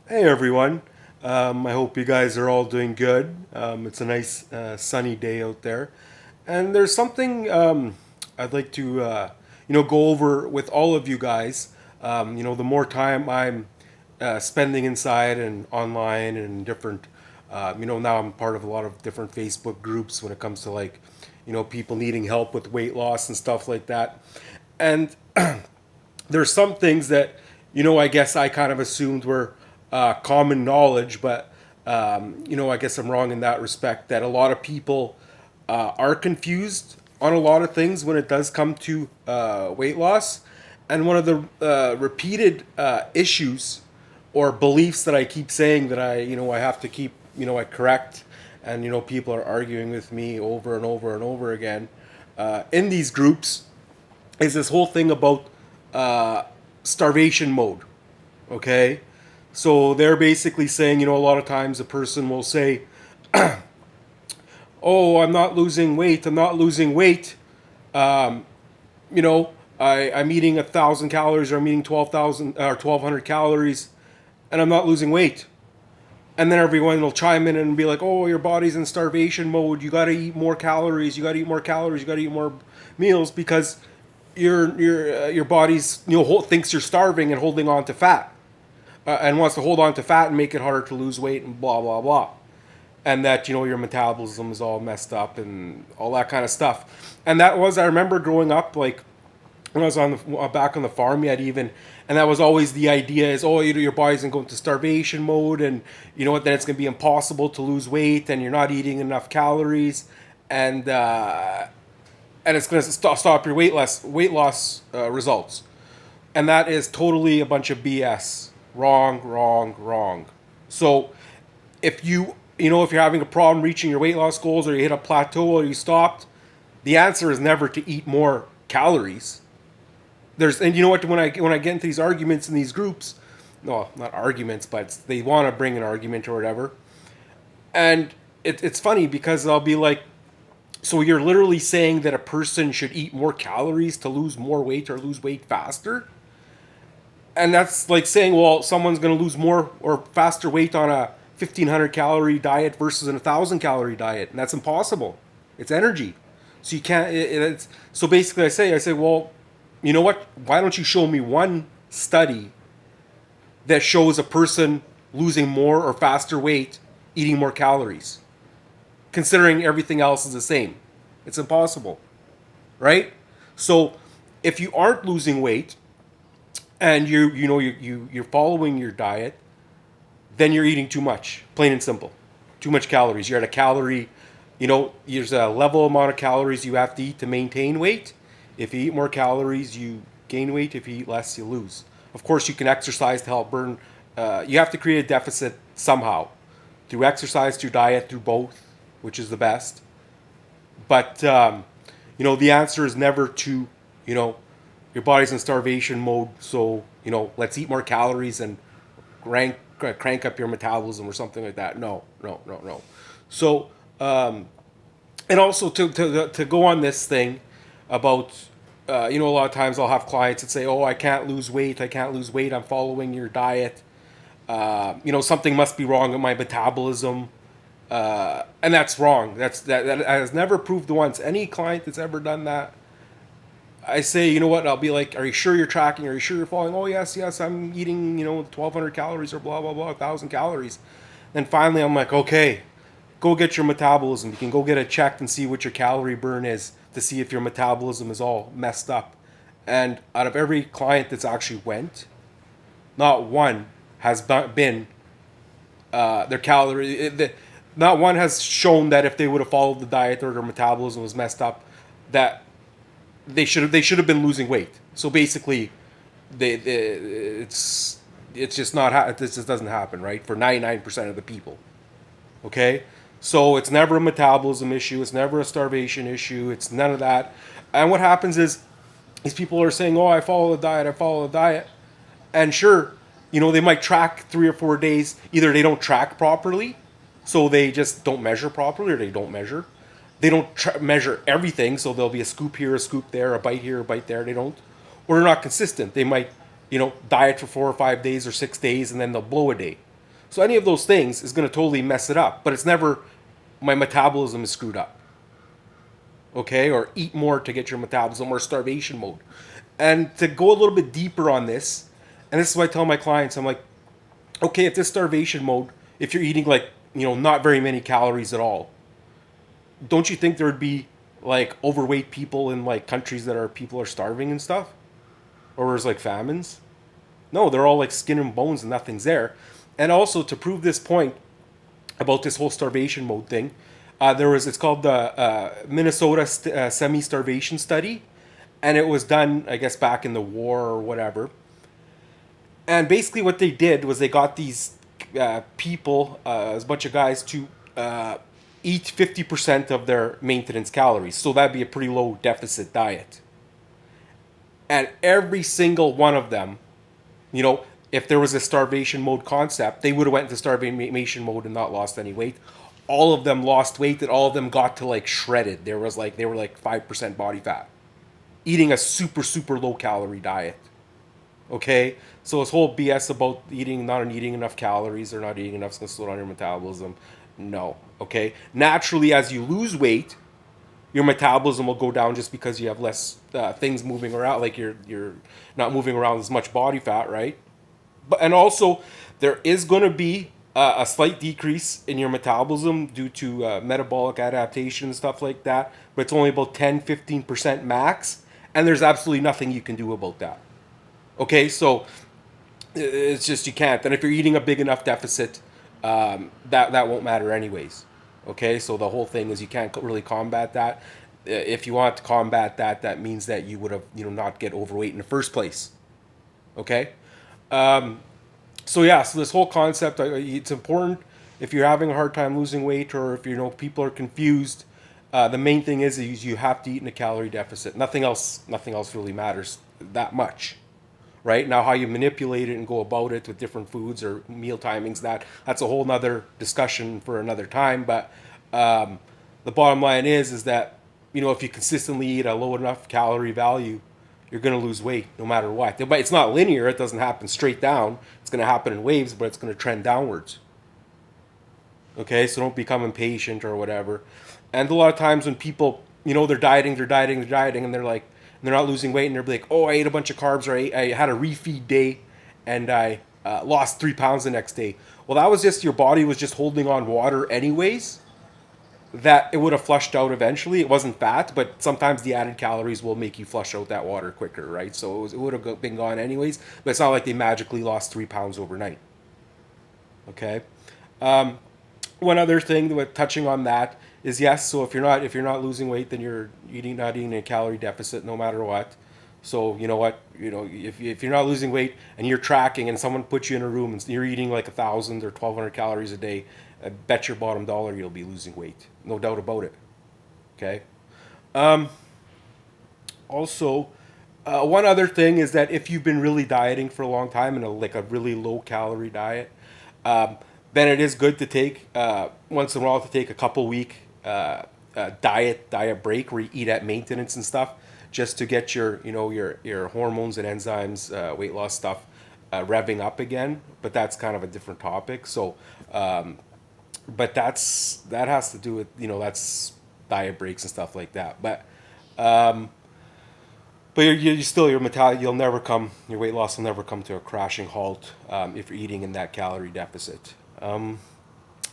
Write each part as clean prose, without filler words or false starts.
Hey everyone. I hope you guys are all doing good. It's a nice sunny day out there, and there's something I'd like to go over with all of you guys. The more time I'm spending inside and online and different, now I'm part of a lot of different Facebook groups when it comes to people needing help with weight loss and stuff like that, and there's some things that I guess I kind of assumed were common knowledge, but I guess I'm wrong in that respect. That a lot of people are confused on a lot of things when it does come to weight loss, and one of the repeated issues or beliefs that I keep saying that I have to keep I correct, and people are arguing with me over and over and over again in these groups is this whole thing about uh, starvation mode. Okay, so they're basically saying, a lot of times a person will say, "Oh, I'm not losing weight. I'm not losing weight. Um, I'm eating 1,000 calories, or I'm eating 12,000 or 1,200 calories, and I'm not losing weight." And then everyone will chime in and be like, "Oh, your body's in starvation mode. You got to eat more calories. You got to eat more calories. You got to eat more meals because your body's thinks you're starving and holding on to fat, and wants to hold on to fat and make it harder to lose weight and blah blah blah, and that your metabolism is all messed up and all that kind of stuff." And that was, I remember growing up, like when I was on the back on the farm yet even, and that was always the idea is, oh, your body's gonna go into starvation mode, and you know what, then it's gonna be impossible to lose weight, and you're not eating enough calories, and it's gonna stop your weight loss results, and that is totally a bunch of BS. Wrong, wrong, wrong. So if you're having a problem reaching your weight loss goals, or you hit a plateau or you stopped, the answer is never to eat more calories. And you know what, when I get into these arguments in these groups, no, not arguments, but they want to bring an argument or whatever, and it's funny because I'll be like, so you're literally saying that a person should eat more calories to lose more weight or lose weight faster? And that's like saying, well, someone's going to lose more or faster weight on a 1,500 calorie diet versus a 1,000 calorie diet, and that's impossible. It's energy, so you can't. It's so basically, I say, well, you know what? Why don't you show me one study that shows a person losing more or faster weight eating more calories, considering everything else is the same? It's impossible, right? So if you aren't losing weight and you're following your diet, then you're eating too much, plain and simple. Too much calories. You're at a calorie, there's a level amount of calories you have to eat to maintain weight. If you eat more calories, you gain weight. If you eat less, you lose. Of course, you can exercise to help burn. You have to create a deficit somehow, through exercise, through diet, through both, which is the best. But the answer is never to, you know, your body's in starvation mode, so let's eat more calories and crank up your metabolism or something like that. No, no, no, no. So, and also to go on this thing about, a lot of times I'll have clients that say, "Oh, I can't lose weight. I can't lose weight. I'm following your diet. Something must be wrong with my metabolism." And that's wrong. That has never proved once. Any client that's ever done that, I say, you know what? I'll be like, "Are you sure you're tracking? Are you sure you're following?" "Oh, yes, yes, I'm eating 1,200 calories or blah blah blah, 1,000 calories." Then finally, I'm like, "Okay, go get your metabolism. You can go get it checked and see what your calorie burn is to see if your metabolism is all messed up." And out of every client that's actually went, not one has been their calorie. Not one has shown that if they would have followed the diet or their metabolism was messed up, that they should have been losing weight. So basically, it's just not this just doesn't happen, right, for 99% of the people. Okay, so it's never a metabolism issue. It's never a starvation issue. It's none of that. And what happens is these people are saying, "Oh, I follow the diet. I follow the diet," and sure, they might track 3 or 4 days. Either they don't track properly, so they just don't measure properly, or they don't measure. They don't measure everything, so there'll be a scoop here, a scoop there, a bite here, a bite there. They don't, or they're not consistent. They might, diet for 4 or 5 days or 6 days, and then they'll blow a day. So any of those things is going to totally mess it up. But it's never my metabolism is screwed up. Okay, or eat more to get your metabolism, or starvation mode. And to go a little bit deeper on this, and this is what I tell my clients, I'm like, okay, if this starvation mode, if you're eating like, not very many calories at all, don't you think there would be like overweight people in like countries that are people are starving and stuff? Or there's like famines? No, they're all like skin and bones and nothing's there. And also to prove this point about this whole starvation mode thing, it's called the Minnesota semi-starvation study, and it was done, I guess, back in the war or whatever. And basically, what they did was they got these people, a bunch of guys, to eat 50% of their maintenance calories. So that'd be a pretty low deficit diet. And every single one of them, you know, if there was a starvation mode concept, they would have went into starvation mode and not lost any weight. All of them lost weight, and all of them got to like shredded. They were like 5% body fat, eating a super low calorie diet. Okay, so this whole BS about not eating enough calories or not eating enough is going to slow down your metabolism. No. Okay, naturally, as you lose weight, your metabolism will go down just because you have less things moving around. Like you're not moving around as much body fat, right? But and also there is going to be a slight decrease in your metabolism due to metabolic adaptation and stuff like that. But it's only about 10-15% max, and there's absolutely nothing you can do about that. Okay, so it's just you can't. And if you're eating a big enough deficit, that won't matter anyways. Okay, so the whole thing is you can't really combat that. If you want to combat that, that means that you would have not get overweight in the first place. Okay, so yeah, so this whole concept, it's important if you're having a hard time losing weight, or if people are confused. The main thing is you have to eat in a calorie deficit. Nothing else really matters that much. Right now, how you manipulate it and go about it with different foods or meal timings, that's a whole nother discussion for another time. But the bottom line is that if you consistently eat a low enough calorie value, you're going to lose weight no matter what. But it's not linear. It doesn't happen straight down. It's going to happen in waves, but it's going to trend downwards. Okay, so don't become impatient or whatever. And a lot of times when people, they're dieting, and they're not losing weight, and they're like, oh, I ate a bunch of carbs, or I had a refeed day, and I lost 3 pounds the next day. Well, that was just your body was just holding on water anyways. That it would have flushed out eventually. It wasn't fat, but sometimes the added calories will make you flush out that water quicker, right? So it would have been gone anyways. But it's not like they magically lost 3 pounds overnight. Okay. One other thing with touching on that is, yes. So if you're not losing weight, then you're not eating a calorie deficit no matter what. So you know what, if you're not losing weight and you're tracking, and someone puts you in a room and you're eating like 1,000 or 1,200 calories a day, I bet your bottom dollar you'll be losing weight, no doubt about it. Okay. Also, one other thing is that if you've been really dieting for a long time and like a really low calorie diet, then it is good to take once in a while to take a couple week diet break where you eat at maintenance and stuff, just to get your hormones and enzymes, weight loss stuff, revving up again. But that's kind of a different topic. So, but that has to do with that's diet breaks and stuff like that. But you still your weight loss will never come to a crashing halt if you're eating in that calorie deficit. I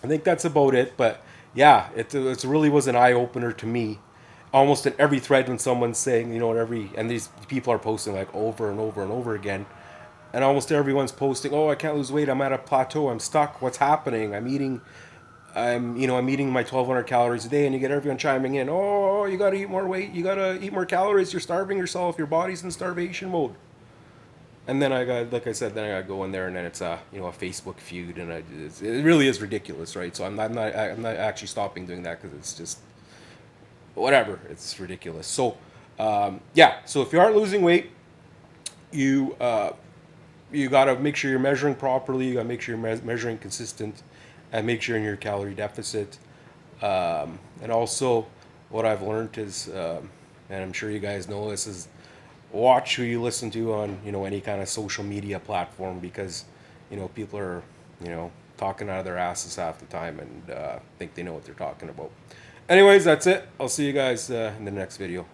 think that's about it. But yeah, it really was an eye opener to me. Almost in every thread when someone's saying, and these people are posting like over and over and over again, and almost everyone's posting, oh, I can't lose weight, I'm at a plateau, I'm stuck, what's happening? I'm eating my 1,200 calories a day, and you get everyone chiming in, oh, you gotta eat more weight, you gotta eat more calories, you're starving yourself, your body's in starvation mode. And then like I said, then I gotta go in there, and then it's a Facebook feud, and it really is ridiculous, right? So I'm not actually stopping doing that because it's just whatever, it's ridiculous. So yeah, so if you aren't losing weight, you gotta make sure you're measuring properly. You gotta make sure you're measuring consistent, and make sure you're in your calorie deficit. And also, what I've learned is, and I'm sure you guys know this, is watch who you listen to on any kind of social media platform, because people are talking out of their asses half the time and think they know what they're talking about. Anyways, that's it. I'll see you guys in the next video.